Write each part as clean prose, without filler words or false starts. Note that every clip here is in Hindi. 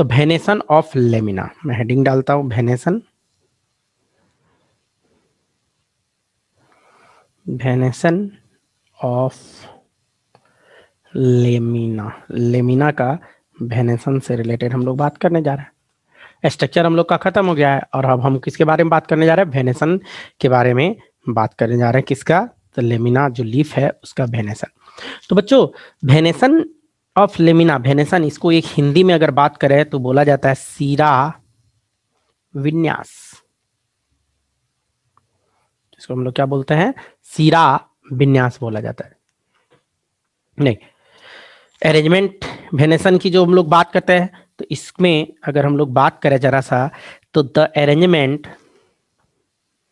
तो वेनेसन ऑफ लेमिना, मैं हेडिंग डालता हूं venation, venation of lamina, lamina का वेनेसन से रिलेटेड हम लोग बात करने जा रहे हैं। स्ट्रक्चर हम लोग का खत्म हो गया है और अब हम किसके बारे में बात करने जा रहे हैं, वेनेसन के बारे में बात करने जा रहे हैं। किसका, तो लेमिना जो लीफ है उसका वेनेसन। तो बच्चों वेनेसन ऑफ लेमिना, वेनेसन, इसको एक हिंदी में अगर बात करें तो बोला जाता है सीरा विन्यास। इसको हम लोग क्या बोलते हैं, सीरा विन्यास बोला जाता है। नहीं, अरेंजमेंट वेनेसन की जो हम लोग बात करते हैं, तो इसमें अगर हम लोग बात करें जरा सा, तो द अरेंजमेंट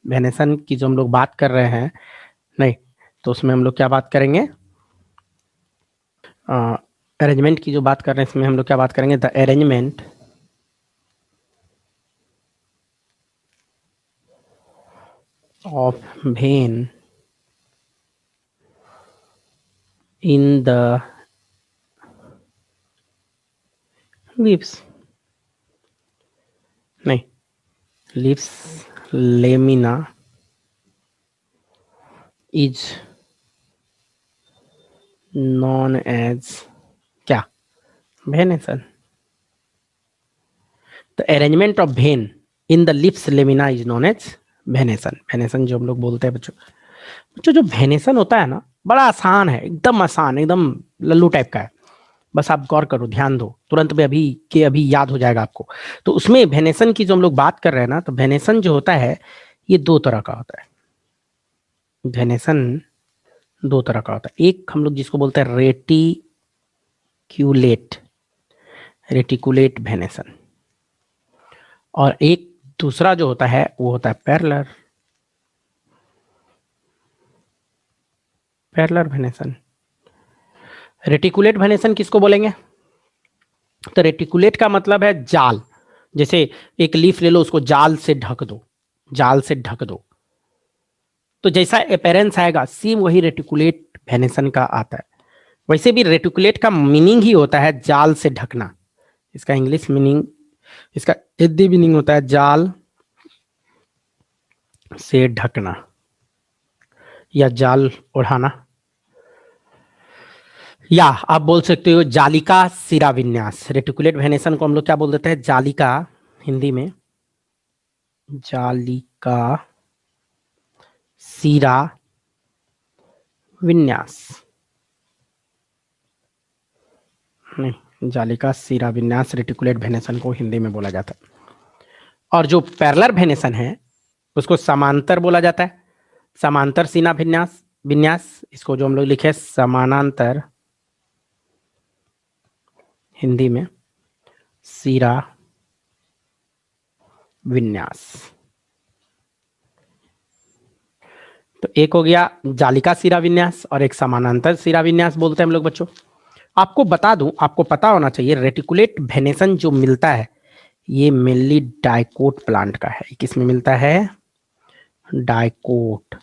वेनेसन की जो हम लोग बात कर रहे हैं, नहीं, तो उसमें हम लोग क्या बात करेंगे, अरेंजमेंट की जो बात कर रहे हैं इसमें हम लोग क्या बात करेंगे, the arrangement of vein in the leaves, नहीं, leaves lamina is known as क्या, venation. The arrangement of vein in the lips lamina is known as venation. Venation जो हम लोग बोलते हैं बच्चों, बच्चों जो वेनेसन होता है ना, बड़ा आसान है, एकदम आसान, एकदम लल्लू टाइप का है। बस आप गौर करो, ध्यान दो, तुरंत में अभी के अभी याद हो जाएगा आपको। तो उसमें वेनेसन की जो हम लोग बात कर रहे हैं ना, तो वेनेसन जो होता है ये दो तरह का होता है। वेनेसन दो तरह का होता है, एक हम लोग जिसको बोलते हैं रेटिक्यूलेट, रेटिकुलेट वेनेसन, और एक दूसरा जो होता है वो होता है parallel, parallel venation. Reticulate venation किसको बोलेंगे, तो रेटिकुलेट का मतलब है जाल, जैसे एक लीफ ले लो, उसको जाल से ढक दो, जाल से ढक दो, तो जैसा अपेरेंस आएगा सेम वही रेटिकुलेट वेनेसन का आता है। वैसे भी रेटिकुलेट का मीनिंग ही होता है जाल से ढकना, इसका इंग्लिश मीनिंग, इसका हिंदी मीनिंग होता है जाल से ढकना या जाल ओढ़ाना, या आप बोल सकते हो जालिका सिरा विन्यास। रेटिकुलेट वेनेसन को हम लोग क्या बोल देते हैं, जालिका, हिंदी में जालिका सिरा विन्यास, नहीं, जालिका सिरा विन्यास रेटिकुलेट वेनेसन को हिंदी में बोला जाता है। और जो पैरेलल वेनेसन है उसको समांतर बोला जाता है, समांतर सीना विन्यास, विन्यास, इसको जो हम लोग लिखे समानांतर, हिंदी में सीरा विन्यास। तो एक हो गया जालिका सिरा विन्यास और एक समानांतर सिरा विन्यास बोलते हैं हम लोग बच्चों। आपको बता दूं, आपको पता होना चाहिए, रेटिकुलेट वेनेसन जो मिलता है ये मेनली डाइकोट प्लांट का है। किस में मिलता है, डाइकोट।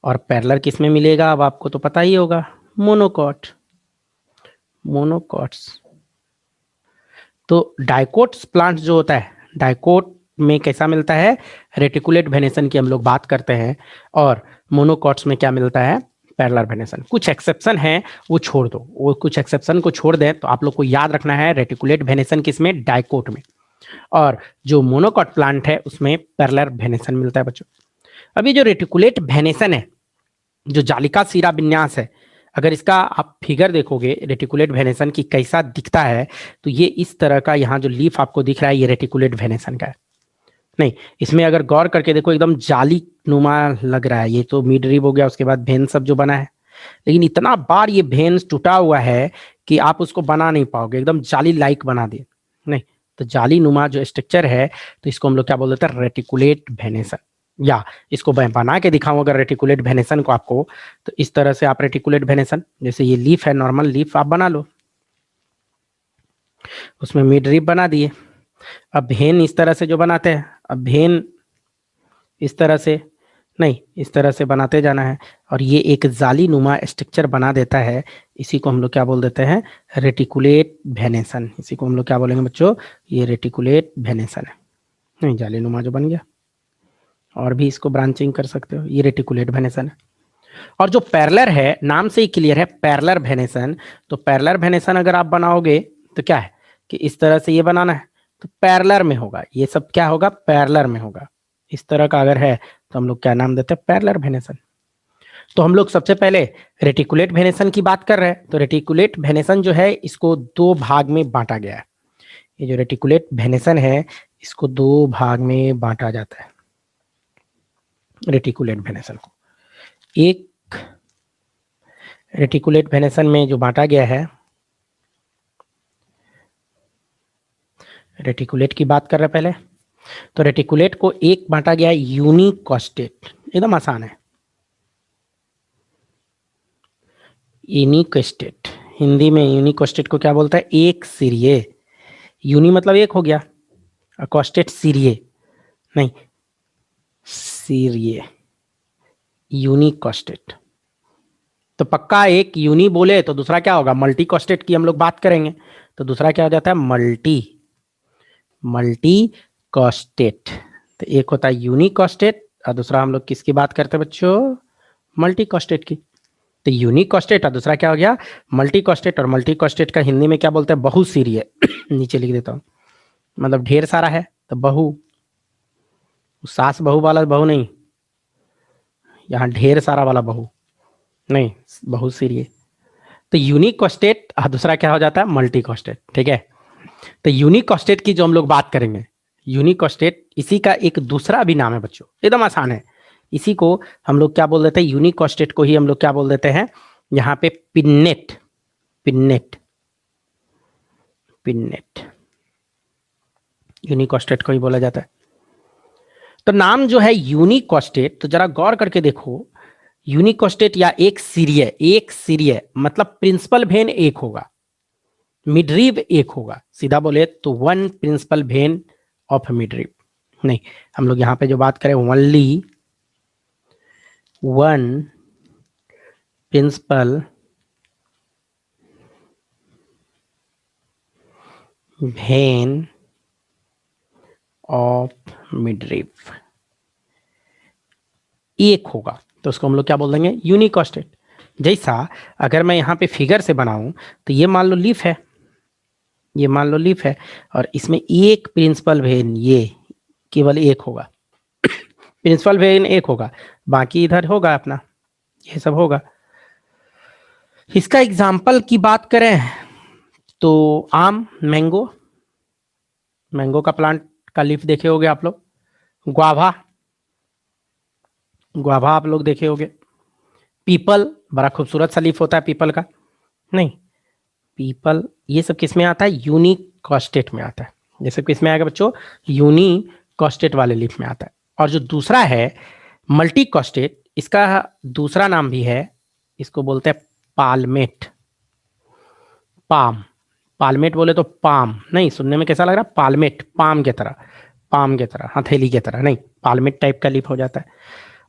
और पैरेलल किस में मिलेगा, अब आपको तो पता ही होगा, मोनोकॉट, मोनोकॉट्स। तो डाइकोट्स प्लांट जो होता है, डाइकोट में कैसा मिलता है, रेटिकुलेट वेनेसन की हम लोग बात करते हैं, और मोनोकॉट्स में क्या मिलता है, पैरेलल वेनेसन। कुछ एक्सेप्शन है वो छोड़ दो, वो कुछ एक्सेप्शन को छोड़ दें तो आप लोग को याद रखना है रेटिकुलेट वेनेसन किसमें, डाइकोट में, और जो मोनोकॉट प्लांट है उसमें पैरेलल वेनेसन मिलता है बच्चों। अभी जो रेटिकुलेट वेनेसन है, जो जालिका सिरा विन्यास है, अगर इसका आप फिगर देखोगे रेटिकुलेट वेनेसन की कैसा दिखता है, तो ये इस तरह का, यहाँ जो लीफ आपको दिख रहा है ये रेटिकुलेट वेनेसन का है। नहीं, इसमें अगर गौर करके देखो एकदम जाली नुमा लग रहा है, ये तो मिड रिब हो गया, उसके बाद भेन सब जो बना है, लेकिन इतना बार ये भेन टूटा हुआ है कि आप उसको बना नहीं पाओगे, एकदम जाली लाइक बना दिए। नहीं, तो जाली नुमा जो स्ट्रक्चर है, तो इसको हम लोग क्या बोल देते हैं, रेटिकुलेट वेनेसन। या इसको मैं बना के दिखाऊं अगर रेटिकुलेट वेनेसन को आपको, तो इस तरह से आप रेटिकुलेट वेनेसन, जैसे ये लीफ है, नॉर्मल लीफ आप बना लो, उसमें मिड रिब बना दिए। अब भेन इस तरह से जो बनाते हैं, अब भेन इस तरह से, नहीं, इस तरह से बनाते जाना है और ये एक जाली नुमा स्ट्रक्चर बना देता है। इसी को हम लोग क्या बोल देते हैं, रेटिकुलेट वेनेसन। इसी को हम लोग क्या बोलेंगे बच्चों, ये रेटिकुलेट वेनेसन है। नहीं, जाली नुमा जो बन गया, और भी इसको ब्रांचिंग कर सकते हो, ये रेटिकुलेट वेनेसन है। और जो पैरेलल है, नाम से ही क्लियर है, पैरेलल वेनेसन। तो पैरेलल वेनेसन अगर आप बनाओगे तो क्या है कि इस तरह से ये बनाना है, तो पैरेलल में होगा, ये सब क्या होगा, पैरेलल में होगा। इस तरह का अगर है तो हम लोग क्या नाम देते हैं, पैरेलल वेनेसन। तो हम लोग सबसे पहले रेटिकुलेट वेनेसन की बात कर रहे हैं। तो रेटिकुलेट वेनेसन जो है, इसको दो भाग में बांटा गया है। ये जो रेटिकुलेट वेनेसन है, इसको दो भाग में बांटा जाता है रेटिकुलेट वेनेसन को। एक रेटिकुलेट वेनेसन में जो बांटा गया है, रेटिकुलेट की बात कर रहे हैं पहले। तो रेटिकुलेट को एक बांटा गया है यूनिकोस्टेट, एकदम आसान है। यूनिकोस्टेट, हिंदी में यूनिकोस्टेट को क्या बोलता है, एक सिरिये। यूनि मतलब एक हो गया, कोस्टेट सिरिये, नहीं सिरिये, यूनिकोस्टेट। तो पक्का एक यूनि बोले तो दूसरा क्या होगा, मल्टी कोस्टेट की हम लोग बात करेंगे। तो दूसरा क्या हो जाता है, मल्टी, मल्टी कोस्टेट। तो एक होता है यूनिकोस्टेट और दूसरा हम लोग किसकी बात करते हैं बच्चों, मल्टी कोस्टेट की। तो यूनिकोस्टेट और दूसरा क्या हो गया, मल्टी कोस्टेट। और मल्टी कोस्टेट का हिंदी में क्या बोलते हैं, बहुसिरिय। नीचे लिख देता हूँ, मतलब ढेर सारा है तो बहु, सास बहू वाला बहु नहीं, यहाँ ढेर सारा वाला बहु नहीं, बहुसिरिय। तो यूनिकोस्टेट और दूसरा क्या हो जाता है, मल्टी कोस्टेट। ठीक है, तो यूनिकोस्टेट की जो हम लोग बात करेंगे, यूनिकोस्टेट इसी का एक दूसरा भी नाम है बच्चों, एकदम आसान है। इसी को हम लोग क्या बोल देते हैं, यूनिकोस्टेट को ही हम लोग क्या बोल देते हैं, यहाँ पे पिन्नेट, पिन्नेट, पिन्नेट, यूनिकोस्टेट को ही बोला जाता है। तो नाम जो है यूनिकोस्टेट, तो जरा गौर करके देखो, यूनिकोस्टेट या एक सिरिय, एक सिरिय मतलब प्रिंसिपल वेन एक होगा, मिडरीव एक होगा, सीधा बोले तो one principal when of midrib. नहीं, हम लोग यहां पे जो बात करें, only one principal when of midrib एक होगा, तो उसको हम लोग क्या बोल देंगे, यूनिकोस्टेट। जैसा अगर मैं यहाँ पे फिगर से बनाऊं, तो ये मान लो लीफ है, ये मान लो लीफ है, और इसमें एक प्रिंसिपल वेन, ये केवल एक होगा, प्रिंसिपल वेन एक होगा, बाकी इधर होगा अपना, ये सब होगा। इसका एग्जाम्पल की बात करें तो आम, मैंगो, मैंगो का प्लांट का लीफ देखे होगे आप लोग। ग्वाभा, ग्वाभा आप लोग देखे होगे। पीपल, बड़ा खूबसूरत सा लीफ होता है पीपल का, नहीं पीपल, ये सब किस में आता है, यूनिकोस्टेट में आता है। ये सब किस में आएगा बच्चों, यूनिकोस्टेट वाले लीफ में आता है। और जो दूसरा है मल्टीकोस्टेट, इसका दूसरा नाम भी है, इसको बोलते हैं पाल्मेट, पाम। पाल्मेट बोले तो पाम नहीं, सुनने में कैसा लग रहा है, पाल्मेट, पाम के तरह, पाम के तरह, हथेली के तरह, नहीं, पाल्मेट टाइप का लीफ हो जाता है।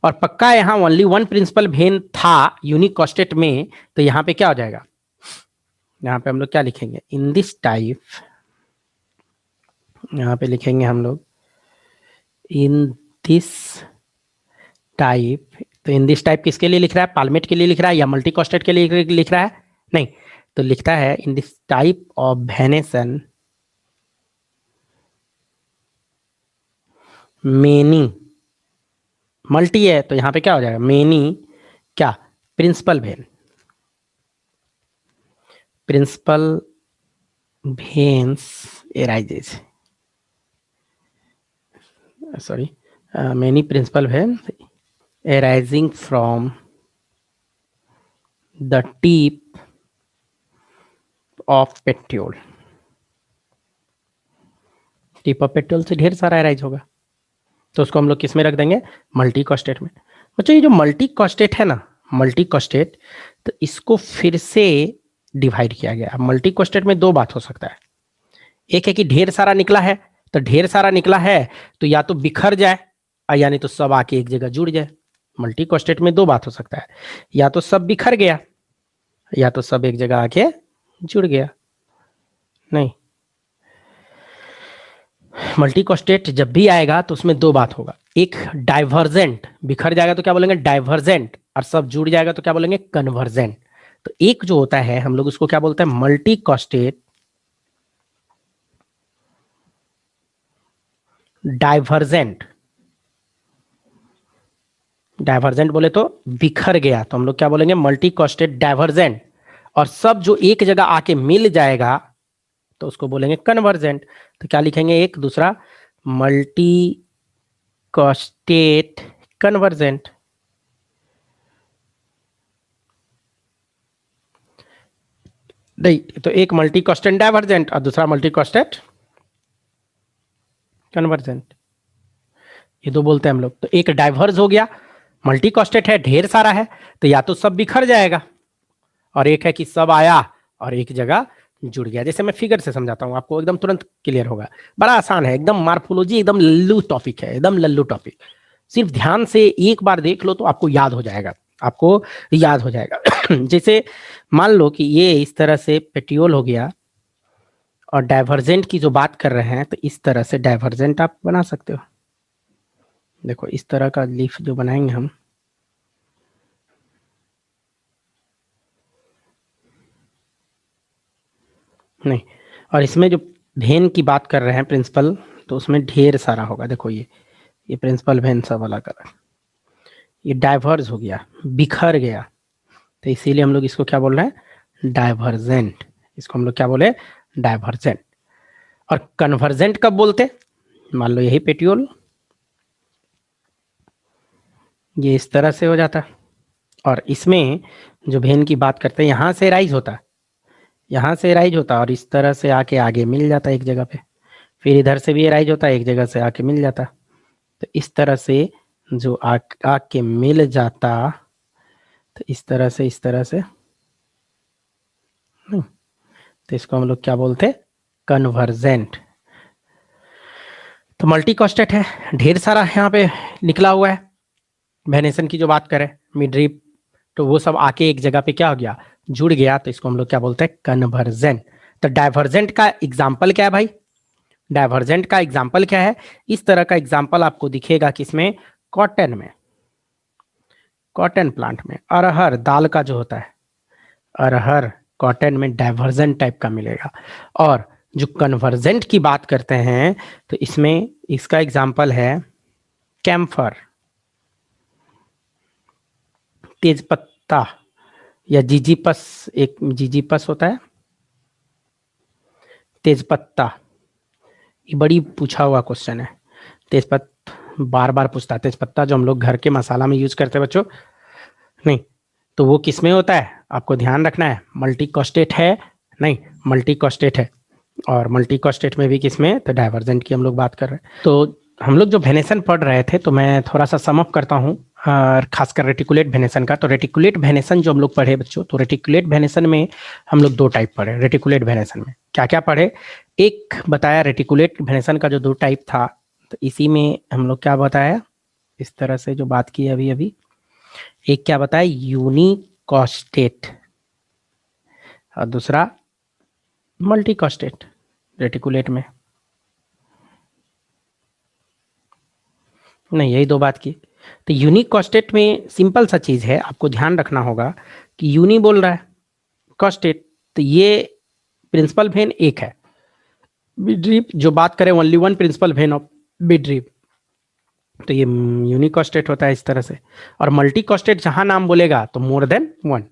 और पक्का यहाँ ओनली वन प्रिंसिपल वेन था यूनिकोस्टेट में, तो यहाँ पे क्या हो जाएगा, यहाँ पे हम लोग क्या लिखेंगे, इन दिस टाइप, यहाँ पे लिखेंगे हम लोग इन दिस टाइप। तो इन दिस टाइप किसके लिए लिख रहा है, पाल्मेट के लिए लिख रहा है या मल्टीकोस्टेट के लिए लिख रहा है, नहीं, तो लिखता है in this type of venation many, multi है तो यहाँ पे क्या हो जाएगा, मेनी क्या, principal vein, principal veins arises, sorry, many principal vein arising from the tip of petiole, tip of petiole से ढेर सारा एराइज होगा, तो उसको हम लोग किस में रख देंगे, मल्टी कॉस्टेट में। बच्चों ये जो मल्टी कॉस्टेट है ना, मल्टी कॉस्टेट, तो इसको फिर से डिवाइड किया गया। मल्टी कॉस्टेट में दो बात हो सकता है, एक है कि ढेर सारा निकला है, तो ढेर सारा निकला है तो या तो बिखर जाए, यानी तो सब आके एक जगह जुड़ जाए, मल्टी कॉस्टेट में दो बात हो सकता है, या तो सब बिखर गया या तो सब एक जगह आके जुड़ गया। नहीं, मल्टी कॉस्टेट जब भी आएगा तो उसमें दो बात होगा, एक डाइवर्जेंट, बिखर जाएगा तो क्या बोलेंगे डाइवर्जेंट, और सब जुड़ जाएगा तो क्या बोलेंगे कन्वर्जेंट। तो एक जो होता है हम लोग उसको क्या बोलते हैं मल्टी कॉस्टेट डाइवर्जेंट। डाइवर्जेंट बोले तो बिखर गया, तो हम लोग क्या बोलेंगे मल्टी कॉस्टेट डाइवर्जेंट। और सब जो एक जगह आके मिल जाएगा तो उसको बोलेंगे कन्वर्जेंट। तो क्या लिखेंगे एक दूसरा मल्टी कॉस्टेट कन्वर्जेंट। नहीं, तो एक मल्टी कॉस्टेट डाइवर्जेंट और दूसरा मल्टी कॉस्टेट कन्वर्जेंट, ये दो बोलते हैं हम लोग। तो एक डाइवर्ज हो गया, मल्टी कॉस्टेट है ढेर सारा है, तो या तो सब बिखर जाएगा, और एक है कि सब आया और एक जगह जुड़ गया। जैसे मैं फिगर से समझाता हूं आपको, एकदम तुरंत क्लियर होगा, बड़ा आसान है एकदम, मार्फोलॉजी एकदम लल्लू टॉपिक है, एकदम लल्लू टॉपिक। सिर्फ ध्यान से एक बार देख लो तो आपको याद हो जाएगा, आपको याद हो जाएगा। जैसे मान लो कि ये इस तरह से पेट्रियोल हो गया, और डाइवर्जेंट की जो बात कर रहे हैं तो इस तरह से डाइवर्जेंट आप बना सकते हो। देखो इस तरह का लीफ जो बनाएंगे हम, नहीं, और इसमें जो वेन की बात कर रहे हैं प्रिंसिपल, तो उसमें ढेर सारा होगा। देखो ये प्रिंसिपल वेन सब अलग अलग, ये डाइवर्ज हो गया, बिखर गया, तो इसीलिए हम लोग इसको क्या बोल रहे हैं डाइवर्जेंट। इसको हम लोग क्या बोले डाइवर्जेंट। और कन्वर्जेंट कब बोलते, मान लो यही पेट्रियोल ये इस तरह से हो जाता, और इसमें जो वेन की बात करते हैं यहाँ से राइज होता, यहाँ से राइज होता और इस तरह से आके आगे मिल जाता एक जगह पे, फिर इधर से भी राइज होता एक जगह से आके मिल जाता। तो इस तरह से जो आके मिल जाता, तो इस तरह से इस तरह से, तो इसको हम लोग क्या बोलते कन्वर्जेंट। तो मल्टी कॉस्टेट है, ढेर सारा यहाँ पे निकला हुआ है। वेनेसन की जो बात करें मिड ड्रिप, तो वो सब आके एक जगह पे क्या हो गया जुड़ गया, तो इसको हम लोग क्या बोलते हैं कन्वर्जेंट। तो डाइवर्जेंट का एग्जाम्पल क्या है भाई, डाइवर्जेंट का एग्जाम्पल क्या है, इस तरह का एग्जाम्पल आपको दिखेगा किसमें कॉटन में, कॉटन प्लांट में। अरहर दाल का जो होता है, अरहर कॉटन में डाइवर्जेंट टाइप का मिलेगा। और जो कन्वर्जेंट की बात करते हैं तो इसमें इसका एग्जाम्पल है कैम्फर, तेजपत्ता, या जीजीपस, एक जीजीपस होता है, तेजपत्ता। ये बड़ी पूछा हुआ क्वेश्चन है, तेजपत्ता बार बार पूछता है। तेजपत्ता जो हम लोग घर के मसाला में यूज करते हैं बच्चों, नहीं, तो वो किस में होता है आपको ध्यान रखना है, मल्टी कॉस्टेट है, नहीं मल्टी कॉस्टेट है। और मल्टी कॉस्टेट में भी किस में, तो डाइवर्जेंट की हम लोग बात कर रहे हैं। तो हम लोग जो वेनेसन पढ़ रहे थे, तो मैं थोड़ा सा समअप करता हूँ, खासकर रेटिकुलेट वेनेसन का। तो रेटिकुलेट वेनेसन जो हम लोग पढ़े बच्चों, तो रेटिकुलेट वेनेसन में हम लोग दो टाइप पढ़े। रेटिकुलेट वेनेसन में क्या क्या पढ़े, एक बताया रेटिकुलेट वेनेसन का जो दो टाइप था, तो इसी में हम लोग क्या बताया, इस तरह से जो बात की अभी अभी, एक क्या बताया यूनिकॉस्टेट, और दूसरा मल्टी कॉस्टेट रेटिकुलेट में। नहीं, यही दो बात की। तो यूनिक कॉस्टेट में सिंपल सा चीज़ है, आपको ध्यान रखना होगा कि यूनी बोल रहा है कॉस्टेट, तो ये प्रिंसिपल वेन एक है। मिड जो बात करें only one principal when of mid, तो ये यूनिक कॉस्टेट होता है इस तरह से। और मल्टी कॉस्टेट जहां नाम बोलेगा तो मोर देन वन,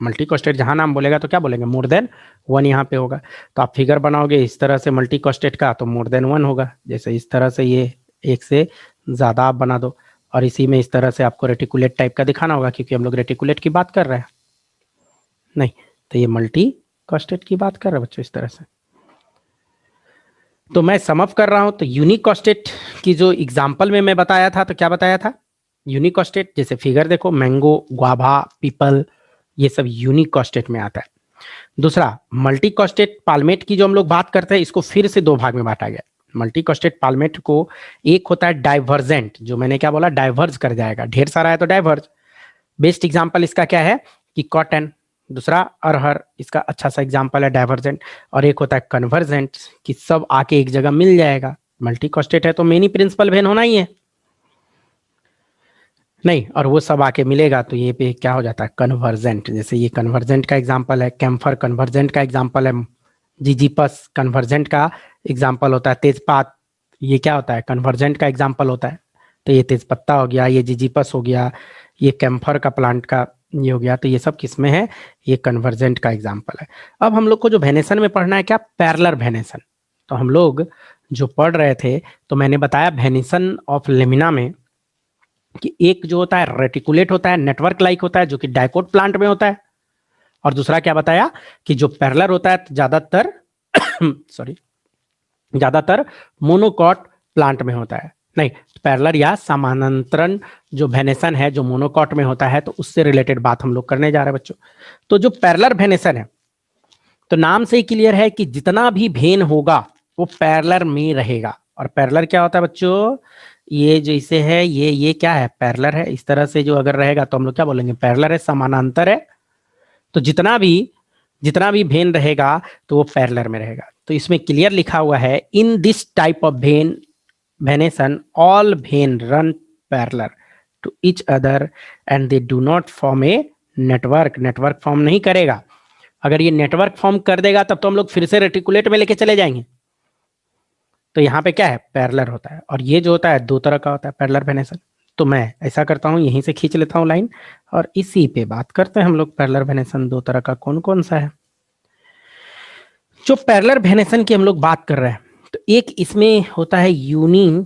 मल्टी कॉस्टेट जहां नाम बोलेगा तो क्या बोलेंगे मोर देन वन यहाँ पे होगा। तो आप फिगर बनाओगे इस तरह से मल्टी कॉस्टेट का, तो मोर देन वन होगा। जैसे इस तरह से ये एक से ज़्यादा आप बना दो, और इसी में इस तरह से आपको रेटिकुलेट टाइप का दिखाना होगा, क्योंकि हम लोग रेटिकुलेट की बात कर रहे हैं। नहीं, तो ये मल्टी कॉस्टेट की बात कर रहे हैं बच्चों इस तरह से। तो मैं समअप कर रहा हूं, तो यूनिक कॉस्टेट की जो एग्जाम्पल में मैं बताया था, तो क्या बताया था यूनिक कॉस्टेट, जैसे फिगर देखो मैंगो, गुआवा, पीपल, ये सब यूनिक कॉस्टेट में आता है। दूसरा मल्टी कॉस्टेट पाल्मेट की जो हम लोग बात करते हैं, इसको फिर से दो भाग में बांटा गया। मल्टीकोस्टेट पाल्मेट को एक होता है डाइवर्जेंट, जो मैंने क्या बोला, डाइवर्ज कर जाएगा, ढेर सारा है तो डाइवर्ज। बेस्ट एग्जांपल इसका क्या है कि कॉटन, दूसरा अरहर, इसका अच्छा सा एग्जांपल है डाइवर्जेंट। और एक होता है कन्वर्जेंट कि सब आके एक जगह मिल जाएगा। मल्टीकोस्टेट है तो मेनी प्रिंसिपल वेन होना ही है, नहीं, और वो सब आके मिलेगा तो ये पे क्या हो जाता है, कन्वर्जेंट। जैसे ये कन्वर्जेंट का एग्जांपल है, कैम्फर कन्वर्जेंट का एग्जांपल है, जीजीपस कन्वर्जेंट का एग्जांपल होता है, तेजपात ये क्या होता है, कन्वर्जेंट का एग्जांपल होता है। तो ये तेजपत्ता हो गया, ये जीजीपस हो गया, ये कैम्फर का प्लांट का ये हो गया, तो ये सब किसमें है, ये कन्वर्जेंट का एग्जाम्पल है। अब हम लोग को जो वेनेसन में पढ़ना है क्या, पैरेलल वेनेसन। तो हम लोग जो पढ़ रहे थे, तो मैंने बताया वेनेसन ऑफ लेमिना में कि एक जो होता है रेटिकुलेट होता है, नेटवर्क लाइक होता है, जो कि डाइकोट प्लांट में होता है। और दूसरा क्या बताया कि जो पैरेलल होता है ज्यादातर सॉरी, ज्यादातर मोनोकॉट प्लांट में होता है। नहीं, पैरेलल या समानांतरण जो वेनेसन है जो मोनोकॉट में होता है, तो उससे रिलेटेड बात हम लोग करने जा रहे हैं बच्चों। तो जो पैरेलल वेनेसन है, तो नाम से ही क्लियर है कि जितना भी भेन होगा वो पैरेलल में रहेगा। और पैरेलल क्या होता है बच्चों, ये जैसे है, ये क्या है, पैरेलल है। इस तरह से जो अगर रहेगा तो हम लोग क्या बोलेंगे, पैरेलल है, समानांतर है। तो जितना भी भेन रहेगा तो वो पैरेलल में रहेगा। तो इसमें क्लियर लिखा हुआ है, in this type of vein venation all vein run parallel to each other and they do not form a network. Network form नहीं करेगा। अगर ये नेटवर्क फॉर्म कर देगा तब तो हम लोग फिर से रेटिकुलेट में लेके चले जाएंगे। तो यहाँ पे क्या है, पैरेलल होता है। और ये जो होता है दो तरह का होता है पैरेलल वेनेसन। तो मैं ऐसा करता हूँ, यहीं से खींच लेता हूँ लाइन और इसी पे बात करते हैं हम लोग। पैरेलल वेनेसन दो तरह का कौन कौन सा है। जो पैरेलल वेनेसन की हम लोग बात कर रहे हैं, तो एक इसमें होता है यूनी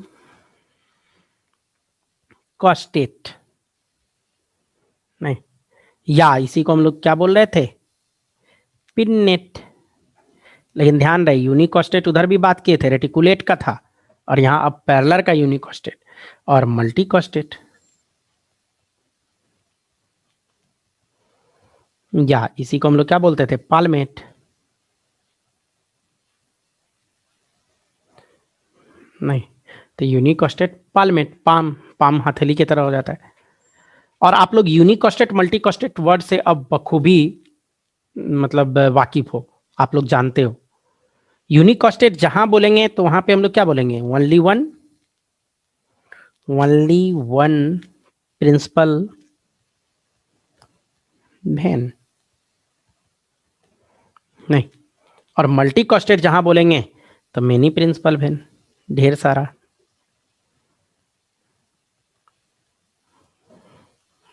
कॉस्टेट, नहीं, या इसी को हम लोग क्या बोल रहे थे, पिननेट। लेकिन ध्यान रहे, यूनिकॉस्टेट उधर भी बात किए थे, रेटिकुलेट का था, और यहाँ अब पैरेलल का यूनिकॉस्टेट और मल्टीकॉस्टेट, या इसी को हम लोग क्या बोलते थे, पाल्मेट। नहीं, तो यूनिकॉस्टेट पाल्मेट, पाम पाम हथेली की तरह हो जाता है। और आप लोग यूनिकॉस्टेट मल्टीकॉस्टेट वर्ड से अब बखूबी मतलब वाकिफ हो, आप लोग जानते हो। यूनिकॉस्टेट जहां बोलेंगे तो वहां पे हम लोग क्या बोलेंगे, ओनली वन प्रिंसिपल वेन, नहीं। और मल्टीकॉस्टेट जहां बोलेंगे तो मेनी प्रिंसिपल वेन, ढेर सारा,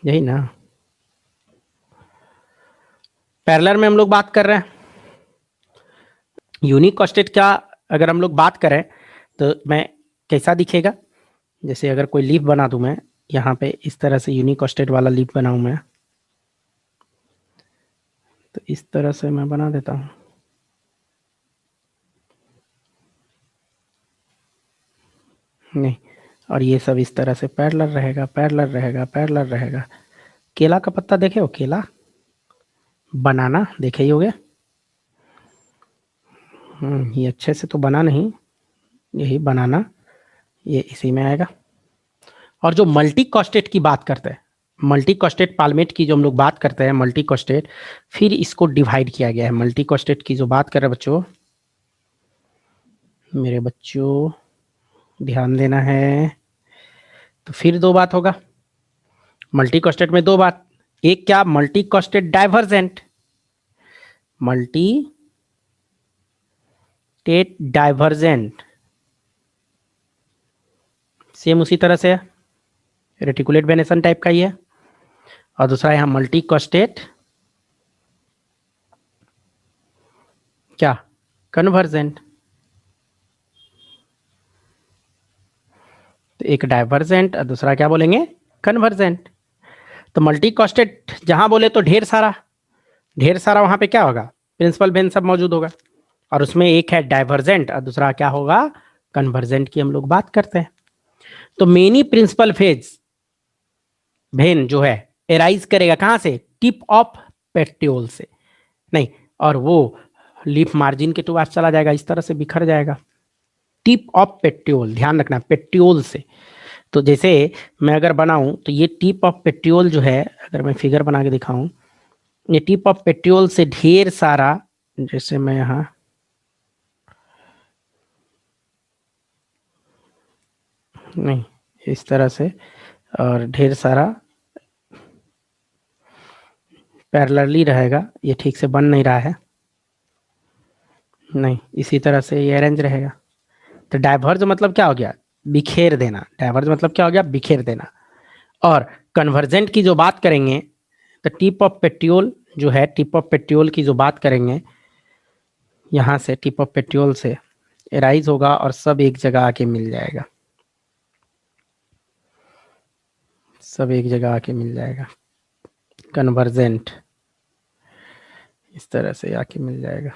यही ना। पैरेलल में हम लोग बात कर रहे हैं, यूनिकॉस्टेट का अगर हम लोग बात करें तो मैं कैसा दिखेगा, जैसे अगर कोई लीफ बना दूं मैं यहाँ पे, इस तरह से यूनिकॉस्टेट वाला लीफ बनाऊं मैं, तो इस तरह से मैं बना देता हूं, नहीं। और ये सब इस तरह से पैरेलल रहेगा, पैरेलल रहेगा, पैरेलल रहेगा। केला का पत्ता देखे हो, केला, बनाना देखे ही होगे। ये अच्छे से तो बना नहीं, यही बनाना, ये इसी में आएगा। और जो मल्टी कॉस्टेट की बात करते हैं, मल्टी कॉस्टेट पाल्मेट की जो हम लोग बात करते हैं, मल्टी कॉस्टेट, फिर इसको डिवाइड किया गया है। मल्टी कॉस्टेट की जो बात कर रहे हैं बच्चों, मेरे बच्चों ध्यान देना है, तो फिर दो बात होगा मल्टी कॉस्टेट में, दो बात। एक क्या, multicostate divergent, multicostate divergent, same उसी तरह से रेटिकुलेट वेनेसन टाइप का ही है। और दूसरा यहां मल्टी कॉस्टेट क्या, कन्वर्जेंट। तो एक डाइवर्जेंट और दूसरा क्या बोलेंगे, कन्वर्जेंट। तो मल्टी कॉस्टेट जहां बोले तो ढेर सारा, ढेर सारा वहां पे क्या होगा, प्रिंसिपल वेन सब मौजूद होगा। और उसमें एक है डाइवर्जेंट और दूसरा क्या होगा, कन्वर्जेंट की हम लोग बात करते हैं। तो मेनी प्रिंसिपल फेज वेन जो है एराइज करेगा कहां से, टिप ऑफ पेट्योल से, नहीं, और वो लीफ मार्जिन के पास चला जाएगा, इस तरह से बिखर जाएगा। टिप ऑफ पेट्रियोल, ध्यान रखना पेट्रियोल से। तो जैसे मैं अगर बनाऊं तो ये टिप ऑफ पेट्रियोल जो है, अगर मैं फिगर बना के दिखाऊं, ये टिप ऑफ पेट्रियोल से ढेर सारा, जैसे मैं यहाँ नहीं, इस तरह से, और ढेर सारा पैरेलली रहेगा, ये ठीक से बन नहीं रहा है, नहीं इसी तरह से ये अरेंज रहेगा। तो डाइवर्ज मतलब क्या हो गया, बिखेर देना। डाइवर्ज मतलब क्या हो गया, बिखेर देना। और कन्वर्जेंट की जो बात करेंगे तो टिप ऑफ पेट्रियोल जो है, टिप ऑफ पेट्रियोल की जो बात करेंगे, यहाँ से टिप ऑफ पेट्रियोल से एराइज होगा और सब एक जगह आके मिल जाएगा, सब एक जगह आके मिल जाएगा। कन्वर्जेंट इस तरह से आके मिल जाएगा,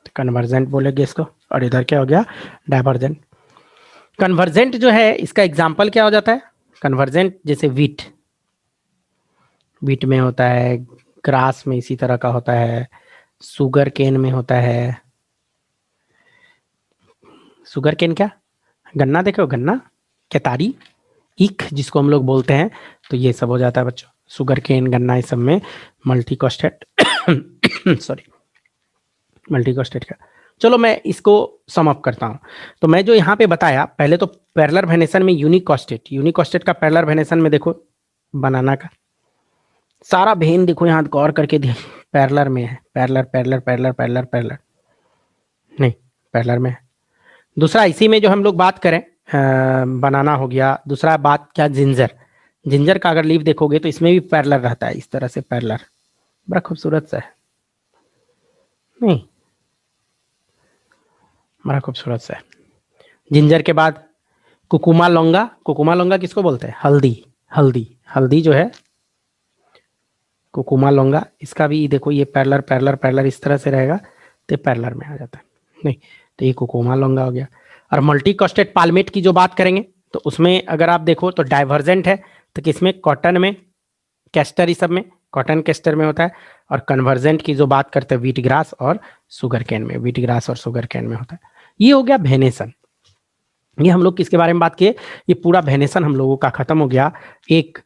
तो कन्वर्जेंट बोलेंगे इसको। और इधर क्या हो गया, डाइवर्जेंट। कन्वर्जेंट जो है इसका एग्जाम्पल क्या हो जाता है, कन्वर्जेंट जैसे वीट, वीट में होता है, ग्रास में इसी तरह का होता है, शुगर केन में होता है। शुगर केन क्या, गन्ना देखो, गन्ना, केतारी, ईख जिसको हम लोग बोलते हैं, तो ये सब हो जाता है बच्चों। शुगर केन, गन्ना, इस सब में मल्टी कॉस्टेट सॉरी, मल्टी कॉस्टेट का। चलो मैं इसको सम अप करता हूँ। तो मैं जो यहाँ पे बताया, पहले तो पैरेलल वेनेसन में यूनिक कॉस्टेट, यूनिक कॉस्टेट का पैरेलल वेनेसन में देखो, बनाना का सारा भेन देखो, यहाँ गौर करके पैरेलल में है, parallel parallel parallel parallel parallel, नहीं पैरेलल में है। दूसरा इसी में जो हम लोग बात करें, बनाना हो गया। दूसरा बात क्या, जिंजर, जिंजर का अगर लीफ देखोगे तो इसमें भी पैरेलल रहता है, इस तरह से पैरेलल, बड़ा खूबसूरत सा है, नहीं बड़ा खूबसूरत सा है। जिंजर के बाद कुकुमा लौंगा, कुकुमा लौंगा किसको बोलते हैं, हल्दी, हल्दी, हल्दी जो है कुकुमा लौंगा, इसका भी देखो ये पैरेलल पैरेलल पैरेलल इस तरह से रहेगा, तो पैरेलल में आ जाता है, नहीं तो ये कुकुमा लौंगा हो गया। और मल्टी कॉस्टेट पाल्मेट की जो बात करेंगे तो उसमें अगर आप देखो तो डाइवर्जेंट है, तो किसमें, कॉटन में, कैस्टर, इस सब में, कॉटन कैस्टर में होता है। और कन्वर्जेंट की जो बात करते हैं वीट ग्रास और शुगर कैन में, वीट ग्रास और शुगर कैन में होता है। ये हो गया वेनेसन। ये हम लोग किसके बारे में बात किए, ये पूरा वेनेसन हम लोगों का खत्म हो गया एक